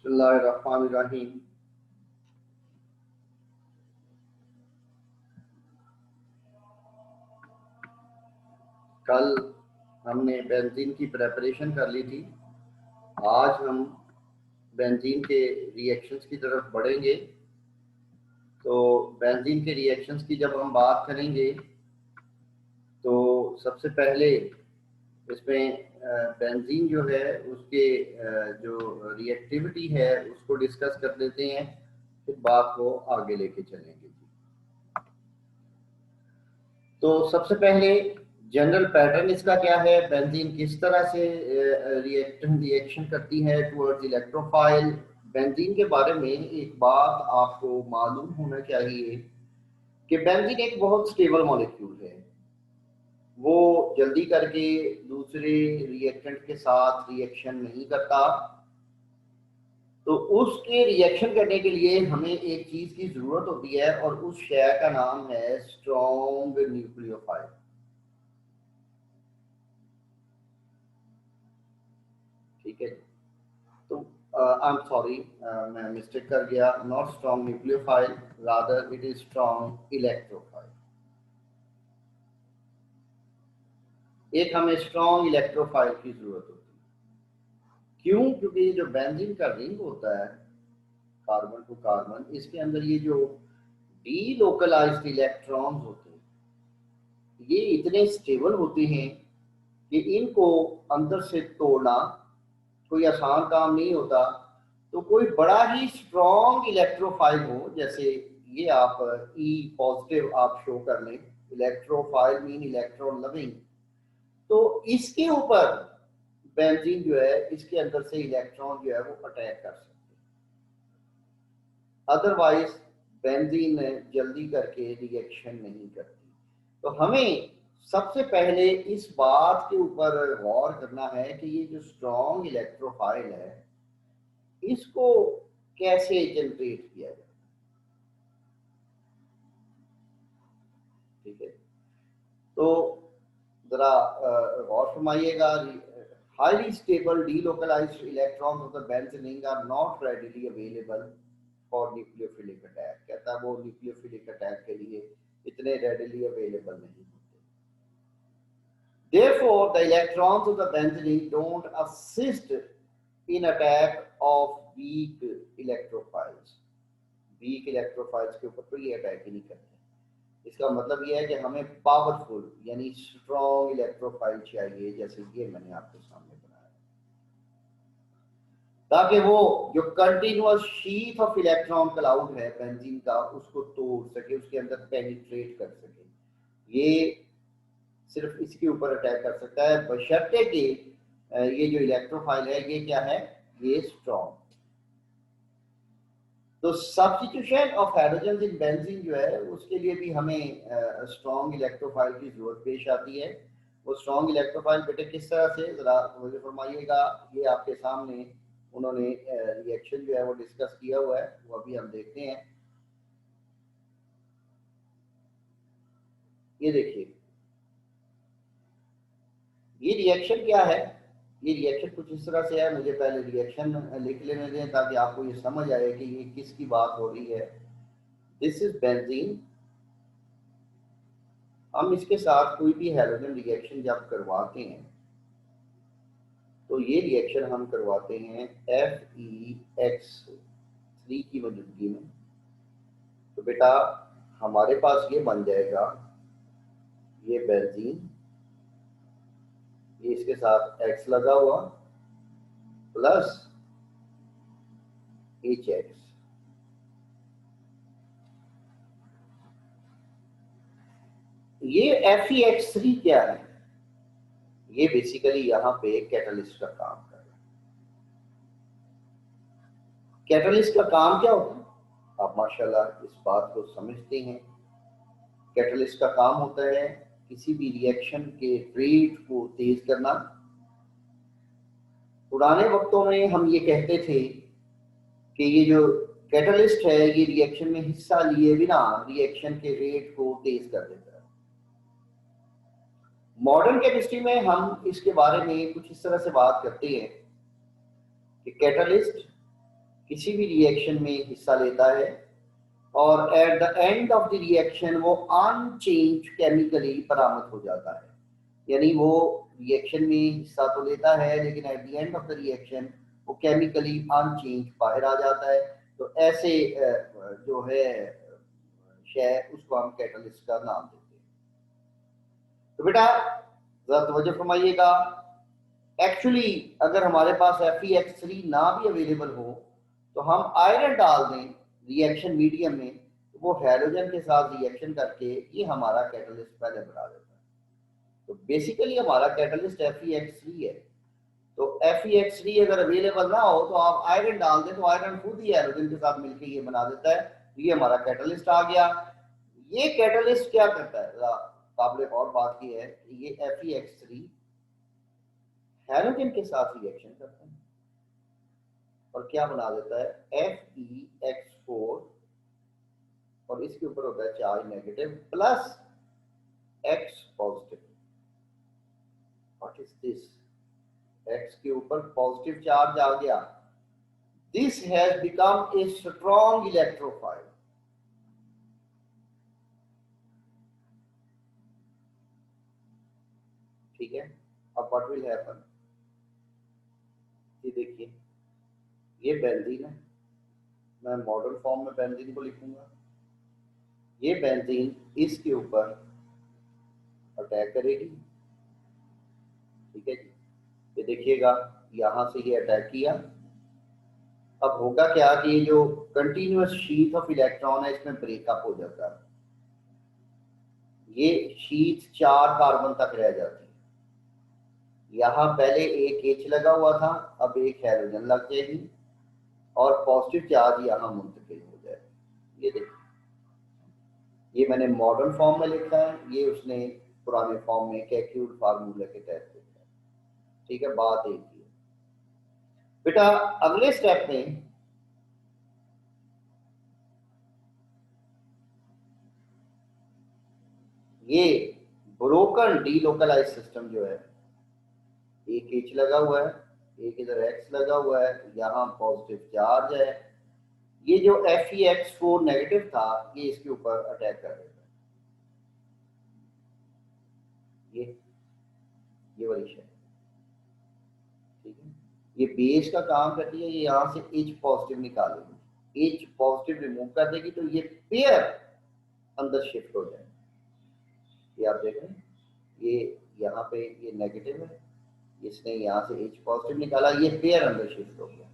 बिस्मिल्लाहिर्रहमानिर्रहीम। कल हमने बेंजीन की प्रेपरेशन कर ली थी। आज हम बेंजीन के रिएक्शंस की तरफ बढ़ेंगे। तो बेंजीन के रिएक्शंस की जब हम बात करेंगे तो सबसे पहले इसमें बेंजीन जो है उसके जो रिएक्टिविटी है उसको डिस्कस कर लेते हैं, फिर बात को आगे लेके चलेंगे। तो सबसे पहले जनरल पैटर्न इसका क्या है, बेंजीन किस तरह से रिएक्शन करती है टुवर्ड्स इलेक्ट्रोफाइल। बेंजीन के बारे में एक बात आपको मालूम होना चाहिए कि बेंजीन एक बहुत स्टेबल मॉलिक्यूल है। वो जल्दी करके दूसरे रिएक्टेंट के साथ रिएक्शन नहीं करता। तो उसके रिएक्शन करने के लिए हमें एक चीज की जरूरत होती है और उस शय का नाम है स्ट्रॉन्ग न्यूक्लियोफाइल। ठीक है, तो आई एम सॉरी, मैं मिस्टेक कर गया। Not strong nucleophile, rather it is strong electrophile. एक हमें स्ट्रॉन्ग इलेक्ट्रोफाइल की जरूरत होती है। क्यों? क्योंकि जो बेंजीन का रिंग होता है कार्बन टू कार्बन, इसके अंदर ये जो डीलोकलाइज्ड इलेक्ट्रॉन्स होते हैं ये इतने स्टेबल होते हैं कि इनको अंदर से तोड़ना कोई आसान काम नहीं होता। तो कोई बड़ा ही स्ट्रॉन्ग इलेक्ट्रोफाइल हो, जैसे ये आप ई पॉजिटिव आप शो कर लें, इलेक्ट्रोफाइल मीन इलेक्ट्रॉन लविंग, तो इसके ऊपर बेंजीन जो है इसके अंदर से इलेक्ट्रॉन जो है वो अटैक कर सकते हैं। अदरवाइज बेंजीन जल्दी करके रिएक्शन नहीं करती। तो हमें सबसे पहले इस बात के ऊपर गौर करना है कि ये जो स्ट्रॉन्ग इलेक्ट्रोफाइल है इसको कैसे जनरेट किया जाए। ठीक है, तो जरा गौर फरमाइएगा। Highly stable delocalised electrons of the benzene are not readily available for nucleophilic attack. कहता है वो न्यूक्लियोफिलिक अटैक के लिए इतने रेडिली अवेलेबल नहीं होते। Therefore, the electrons of the benzene don't assist in attack of weak electrophiles. Weak electrophiles के ऊपर तो ये अटैक ही नहीं करते। इसका मतलब ये है कि हमें पावरफुल यानी स्ट्रॉन्ग इलेक्ट्रोफाइल चाहिए, जैसे ये मैंने आपके सामने बनाया, ताकि वो जो continuous sheet of electron cloud है बेंजीन का उसको तोड़ सके, उसके अंदर पेनिट्रेट कर सके। ये सिर्फ इसके ऊपर अटैक कर सकता है बशर्ते कि ये जो इलेक्ट्रोफाइल है ये क्या है, ये स्ट्रॉन्ग। तो substitution of hydrogen in benzene जो है उसके लिए भी हमें स्ट्रॉन्ग इलेक्ट्रोफाइल की जरूरत पेश आती है। वो स्ट्रॉन्ग इलेक्ट्रोफाइल बेटे किस तरह से, जरा मुझे फरमाइएगा। ये आपके सामने उन्होंने रिएक्शन जो है वो डिस्कस किया हुआ है, वो अभी हम देखते हैं। ये देखिए, ये रिएक्शन क्या है। ये रिएक्शन कुछ इस तरह से है। मुझे पहले रिएक्शन लिख लेने दें ताकि आपको ये समझ आए कि ये किसकी बात हो रही है। This is benzene. हम इसके साथ कोई भी हैलोजन रिएक्शन जब करवाते हैं तो ये रिएक्शन हम करवाते हैं FeX3 की मौजूदगी में। तो बेटा हमारे पास ये बन जाएगा, ये बेंजीन, ये इसके साथ X लगा हुआ प्लस HX। ये FeX3 क्या है? ये बेसिकली यहाँ पे कैटलिस्ट का काम कर रहा है। कैटलिस्ट का काम क्या होता है? आप माशाल्लाह इस बात को समझते हैं। कैटलिस्ट का काम होता है किसी भी रिएक्शन के रेट को तेज करना। पुराने वक्तों में हम ये कहते थे कि ये जो कैटलिस्ट है ये रिएक्शन में हिस्सा लिए बिना रिएक्शन के रेट को तेज कर देता है। मॉडर्न केमिस्ट्री में हम इसके बारे में कुछ इस तरह से बात करते हैं कि कैटलिस्ट किसी भी रिएक्शन में हिस्सा लेता है और at the end of the reaction वो अनचेंज केमिकली बरामद हो जाता है। यानी वो रिएक्शन में हिस्सा तो लेता है लेकिन at the end of the reaction वो केमिकली अनचेंज बाहर आ जाता है। तो ऐसे जो है शय उसको हम कैटलिस्ट का नाम देते हैं। तो बेटा जरा तवज्जो फरमाइएगा, एक्चुअली अगर हमारे पास FeX3 ना भी अवेलेबल हो तो हम आयरन डाल दें रिएक्शन मीडियम में, तो वो हाइड्रोजन के साथ रिएक्शन करके ये हमारा कैटलिस्ट पहले बना देता है। तो बेसिकली हमारा कैटलिस्ट FeX3 है। तो FeX3 अगर अवेलेबल ना हो तो आप आयरन डाल दें तो आयरन खुद ही हाइड्रोजन के साथ मिलकर ये बना देता है। ये हमारा कैटलिस्ट आ गया। ये कैटलिस्ट क्या करता है, काबिल और बात की है कि ये FeX3 हाइड्रोजन के साथ रिएक्शन करता है और क्या बना देता है FeX4 और इसके ऊपर होता है charge negative plus X positive. What is this? X के ऊपर पॉजिटिव चार्ज आ गया। This has become a strong electrophile. ठीक है, अब व्हाट विल हैपन, ये देखिए ये बेंजीन है, मैं मॉडर्न फॉर्म में बेंजीन को लिखूंगा। ये बेंजीन इसके ऊपर अटैक करेगी। ठीक है जी, ये देखिएगा यहां से ये अटैक किया। अब होगा क्या कि ये जो कंटिन्यूअस शीट ऑफ इलेक्ट्रॉन है इसमें ब्रेकअप हो जाता है। ये शीट 4 कार्बन तक रह जाती है। यहाँ पहले एक H लगा हुआ था, अब एक हाइड्रोजन लग जाएगी और पॉजिटिव चार्ज यहाँ मुंतकिल हो जाएगा। ये देखिए, ये मैंने मॉडर्न फॉर्म में लिखा है, ये उसने पुराने फॉर्म में कैक्यूड फार्मूले के तहत लिखा है। ठीक है, बात एक ही है बेटा। अगले स्टेप में ये ब्रोकन डीलोकलाइज सिस्टम जो है, एक H लगा हुआ है, एक इधर X लगा हुआ है, यहाँ पॉजिटिव चार्ज है। ये जो FeX4 नेगेटिव था ये इसके ऊपर अटैक कर देता है। ये वाली शय, ठीक है, ये बेस का काम करती है। ये यहाँ से H पॉजिटिव निकालेगी, H पॉजिटिव रिमूव कर देगी तो ये पेयर अंदर शिफ्ट हो जाएगा। ये आप देख रहे हैं, ये यहाँ पे ये नेगेटिव है, इसने यहाँ से H पॉजिटिव निकाला, ये पेयर अंदर शिफ्ट हो गया।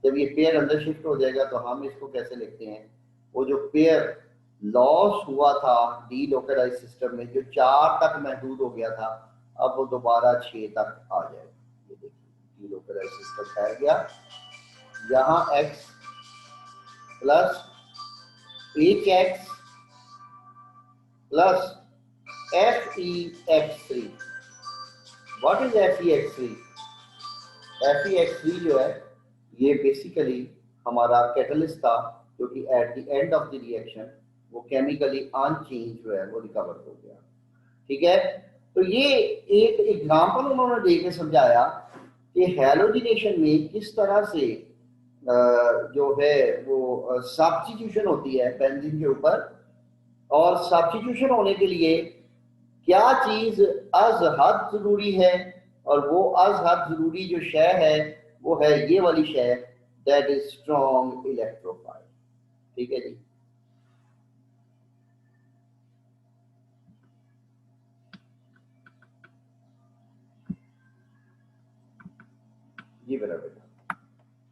जब ये पेयर अंदर शिफ्ट हो जाएगा तो हम इसको कैसे लिखते हैं, वो जो पेयर लॉस हुआ था डीलोकलाइज सिस्टम में, जो 4 तक महदूद हो गया था, अब वो दोबारा 6 तक आ जाएगा। ये देखिए डीलोकलाइज सिस्टम फैल गया। यहाँ X plus HX plus FeX3। What is FeX3? FeX3 जो है ये बेसिकली हमारा कैटलिस्ट था जो कि at the end of the reaction वो केमिकली अनचेंज जो है वो रिकवर हो गया। ठीक है, तो ये एक एग्जांपल उन्होंने देके समझाया कि हैलोजिनेशन में किस तरह से जो है वो सब्स्टिट्यूशन होती है बेंजीन के ऊपर, और सब्स्टिट्यूशन होने के लिए क्या चीज अज हद जरूरी है, और वो अज हद जरूरी जो शय है वो है ये वाली शय, दैट इज स्ट्रॉन्ग इलेक्ट्रोफाइल। ठीक है जी, जी बेटा बेटा।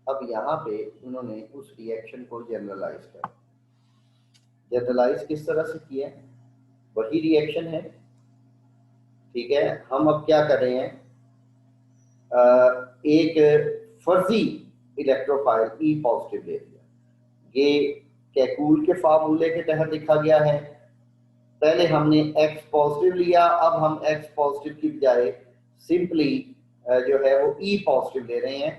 अब यहाँ पे उन्होंने उस रिएक्शन को जनरलाइज कर, जनरलाइज किस तरह से किया, वही रिएक्शन है। ठीक है, हम अब क्या कर रहे हैं, एक फर्जी इलेक्ट्रोफाइल ई पॉजिटिव ले लिया। ये कैकूल के फार्मूले के तहत लिखा गया है। पहले हमने X पॉजिटिव लिया, अब हम X पॉजिटिव की बजाय सिंपली जो है वो E पॉजिटिव ले रहे हैं।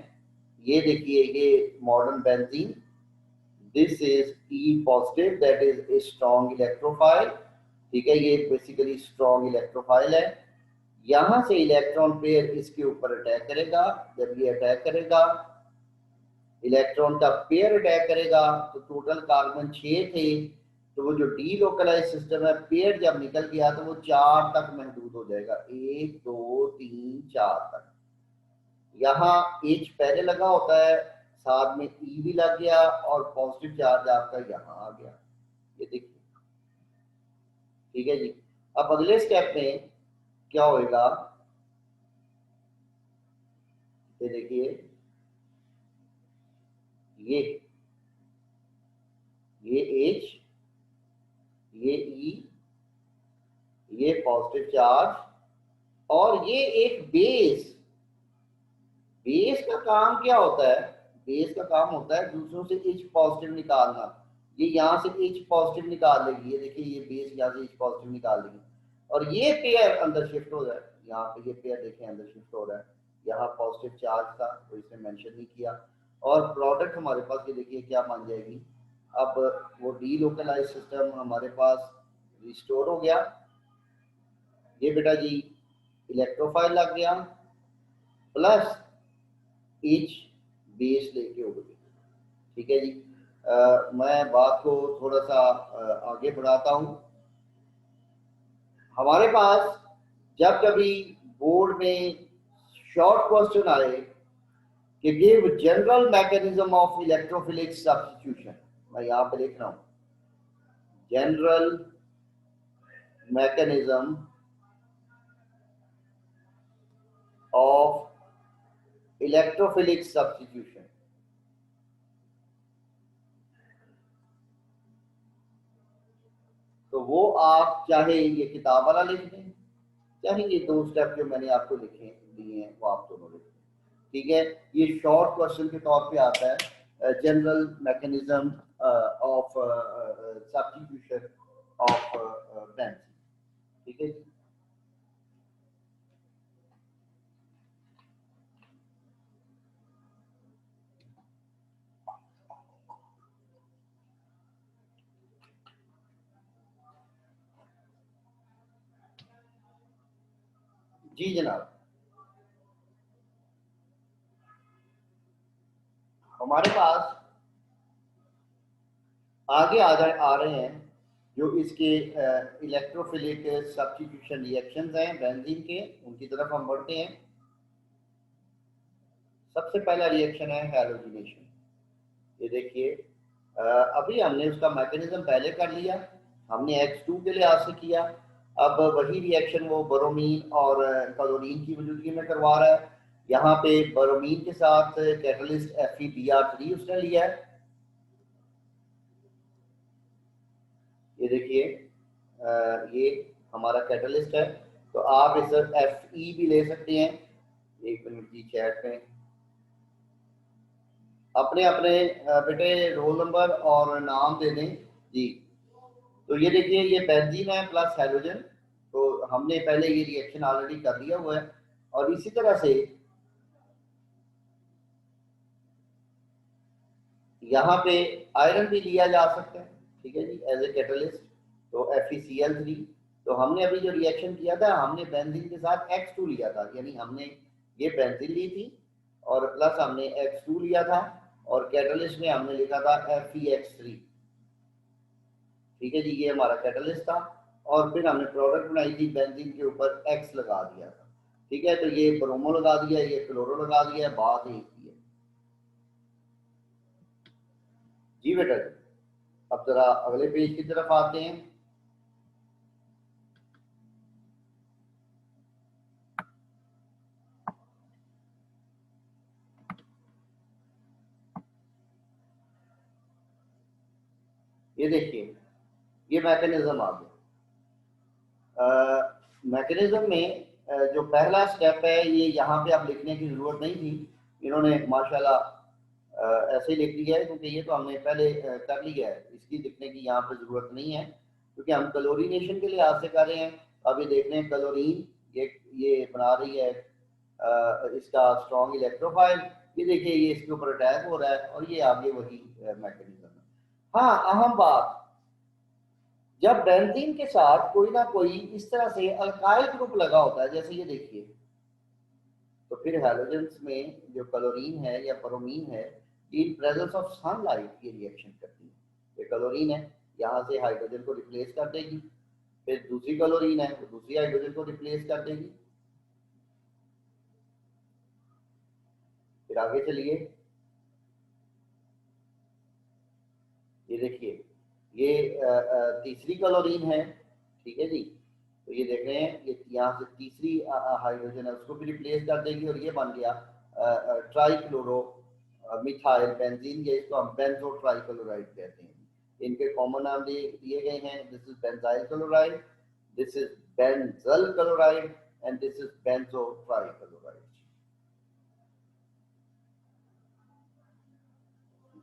ये देखिए ये modern benzene, this is E positive, that is a strong electrophile. ठीक है, ये बेसिकली स्ट्रॉन्ग इलेक्ट्रोफाइल है। यहां से इलेक्ट्रॉन पेयर इसके ऊपर अटैक करेगा। जब ये अटैक करेगा इलेक्ट्रॉन का पेयर अटैक करेगा तो टोटल कार्बन 6 थे, तो वो जो डी लोकलाइज सिस्टम है, पेयर जब निकल गया तो वो 4 तक महदूद हो जाएगा, 1 2 3 4 तक। यहाँ H पहले लगा होता है, साथ में E भी लग गया और पॉजिटिव चार्ज आपका यहाँ आ गया, ये देखिए। ठीक है जी। अब अगले स्टेप में क्या होएगा, ये देखिए, ये H, ये E, ये पॉजिटिव चार्ज, और ये एक बेस। बेस का काम क्या होता है, बेस का काम होता है दूसरों से H पॉजिटिव निकालना। ये यहाँ से H पॉजिटिव निकाल लेगी, ये देखिए, ये बेस यहाँ से H पॉजिटिव निकाल लेगी, और ये पेयर अंदर शिफ्ट हो जाए। यहाँ पे ये पेयर देखें अंदर शिफ्ट हो रहा है, यहाँ पॉजिटिव चार्ज था तो इसने मेंशन नहीं किया, और प्रोडक्ट हमारे पास ये देखिए क्या बन जाएगी। अब वो डीलोकलाइज सिस्टम हमारे पास रिस्टोर हो गया। ये बेटा जी इलेक्ट्रोफाइल लग गया, प्लस H बेस लेके हो गई। ठीक है जी। मैं बात को थोड़ा सा आगे बढ़ाता हूँ। हमारे पास जब कभी बोर्ड में शॉर्ट क्वेश्चन आए कि give general mechanism of electrophilic substitution, मैं यहाँ पे लिख रहा हूँ general mechanism of electrophilic substitution, तो वो आप चाहे ये किताब वाला लिख दें, चाहे ये 2 स्टेप जो मैंने आपको लिखे दिए हैं वो आप दोनों लिख दें। ठीक है, ये शॉर्ट क्वेश्चन के तौर पे आता है, general mechanism of substitution of benzene. ठीक है जी जनाब। हमारे पास आगे आ रहे हैं जो इसके इलेक्ट्रोफिलिक सब्स्टिट्यूशन रिएक्शंस हैं बेंजीन के, उनकी तरफ हम बढ़ते हैं। सबसे पहला रिएक्शन है हैलोजिनेशन। ये देखिए, अभी हमने उसका मैकेनिज्म पहले कर लिया, हमने X2 के लिहाज से किया। अब वही रिएक्शन वो बोरोमीन और क्लोरीन की मौजूदगी में करवा रहा है। यहाँ पे बोरोमीन के साथ कैटलिस्ट FeBr3 उसने लिया है। ये देखिए, ये हमारा कैटलिस्ट है, तो आप इस Fe भी ले सकते हैं। एक मिनट की चैट में अपने अपने बेटे रोल नंबर और नाम दे दें जी। तो ये देखिए, ये बेंजीन है प्लस हैलोजन, तो हमने पहले ये रिएक्शन ऑलरेडी कर लिया हुआ है। और इसी तरह से यहाँ पे आयरन भी लिया जा सकता है, ठीक है जी, एज ए कैटलिस्ट, तो FeCl3। तो हमने अभी जो रिएक्शन किया था, हमने बेंजीन के साथ X2 लिया था, यानी हमने ये बेंजीन ली थी और प्लस हमने X2 लिया था, और कैटलिस्ट में हमने लिखा था FeX3। ठीक है जी, ये हमारा कैटलिस्ट था, और फिर हमने प्रोडक्ट बनाई थी, बेंजीन के ऊपर X लगा दिया था। ठीक है, तो ये ब्रोमो लगा दिया, ये क्लोरो लगा दिया, बात एक ही है जी बेटा जी। अब जरा अगले पेज की तरफ आते हैं। ये देखिए, ये मैकेनिज्म आ गया। मैकेनिज्म में जो पहला स्टेप है, ये यहाँ पे आप लिखने की जरूरत नहीं थी, इन्होंने माशाल्लाह ऐसे ही लिख दिया है, क्योंकि ये तो हमने पहले कर लिया है, इसकी लिखने की यहाँ पे जरूरत नहीं है, क्योंकि हम क्लोरीनेशन के लिहाज से कर रहे हैं। अभी देख रहे हैं क्लोरीन ये बना रही है इसका स्ट्रॉन्ग इलेक्ट्रोफाइल। ये देखिए, ये इसके ऊपर अटैक हो रहा है, और ये आगे वही मैकेनिज्म है। हाँ, अहम बात, जब बेंजीन के साथ कोई ना कोई इस तरह से अल्काइल ग्रुप लगा होता है, जैसे ये देखिए, तो फिर हैलोजेंस में जो क्लोरीन है या ब्रोमीन है, इन प्रेजेंस ऑफ सनलाइट ये रिएक्शन करती है। ये क्लोरीन है, यहाँ से हाइड्रोजन को रिप्लेस कर देगी, फिर दूसरी क्लोरीन है वो दूसरी हाइड्रोजन को रिप्लेस कर देगी। फिर आगे चलिए, ये देखिए ये तीसरी क्लोरीन है, ठीक है जी। तो ये देख रहे हैं ये यहाँ से तीसरी हाइड्रोजन है उसको भी रिप्लेस कर देगी और ये बन गया ट्राइक्लोरो मिथाइल बेंजीन, या इसको हम बेंजो ट्राइक्लोराइड कहते हैं। इनके कॉमन नाम दिए गए हैं, this is benzyl chloride, this is benzal chloride and this is benzo trichloride.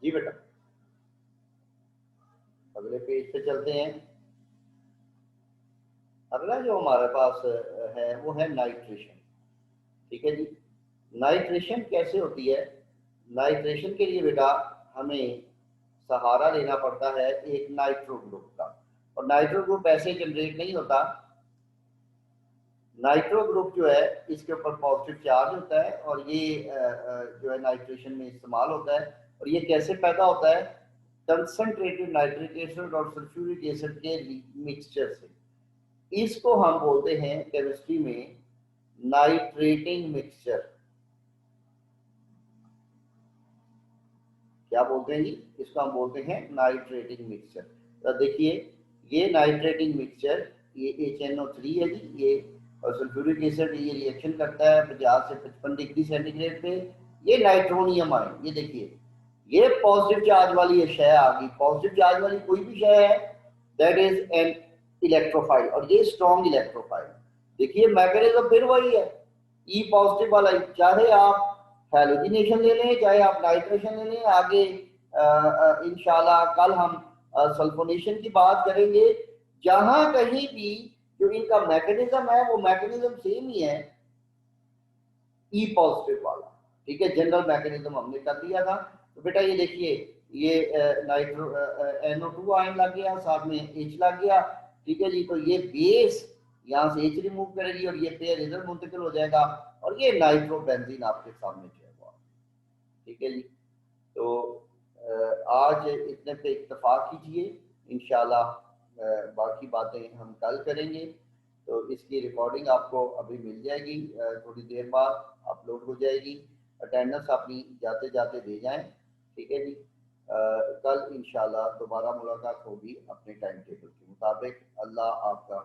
जी बेटा, अगले पेज पे चलते हैं। अगला जो हमारे पास है वो है नाइट्रेशन, ठीक है जी। नाइट्रेशन कैसे होती है? नाइट्रेशन के लिए बेटा हमें सहारा लेना पड़ता है एक नाइट्रो ग्रुप का, और नाइट्रो ग्रुप ऐसे जनरेट नहीं होता। नाइट्रो ग्रुप जो है इसके ऊपर पॉजिटिव चार्ज होता है और ये जो है नाइट्रेशन में इस्तेमाल होता है। और ये कैसे पैदा होता है? कंसंट्रेटेड नाइट्रिक एसिड और सल्फ्यूरिक एसिड के मिक्सचर से। इसको हम बोलते हैं केमिस्ट्री में नाइट्रेटिंग मिक्सचर। क्या बोलते हैं जी? इसको हम बोलते हैं नाइट्रेटिंग मिक्सचर। तो देखिए ये नाइट्रेटिंग मिक्सचर, ये HNO3 है जी, ये और सल्फ्यूरिक एसिड ये रिएक्शन करता है 50 से 55 डिग्री सेंटीग्रेड पे। ये नाइट्रोनियम आयन, ये देखिए ये पॉजिटिव चार्ज वाली शय आ गई। पॉजिटिव चार्ज वाली कोई भी शय है दैट इज एन इलेक्ट्रोफाइल, और ये स्ट्रॉन्ग इलेक्ट्रोफाइल। देखिए मैकेनिज्म फिर वही है, ई पॉजिटिव वाला, चाहे आप हैलोजिनेशन ले लें चाहे आप नाइट्रेशन ले लें। आगे इंशाल्लाह कल हम सल्फोनेशन की बात करेंगे। जहां कहीं भी जो इनका मैकेनिज्म है वो मैकेनिज्म सेम ही है, ई पॉजिटिव वाला, ठीक है। जनरल मैकेनिज्म हमने कर दिया था। तो बेटा ये देखिए ये नाइट्रो NO2 आयन लग गया, साथ में H लग गया, ठीक है जी। तो ये बेस यहाँ से H रिमूव करेगी और ये पेयर इधर मुंतकिल हो जाएगा और ये नाइट्रोबेंजीन आपके सामने जो है वो, ठीक है जी। तो आज इतने पे इत्तेफाक कीजिए, इंशाल्लाह बाकी बातें हम कल करेंगे। तो इसकी रिकॉर्डिंग आपको अभी मिल जाएगी, थोड़ी देर बाद अपलोड हो जाएगी। अटेंडेंस अपनी जाते जाते दे जाएं, ठीक है जी। कल इंशाल्लाह दोबारा मुलाकात होगी अपने टाइम टेबल के मुताबिक। अल्लाह आपका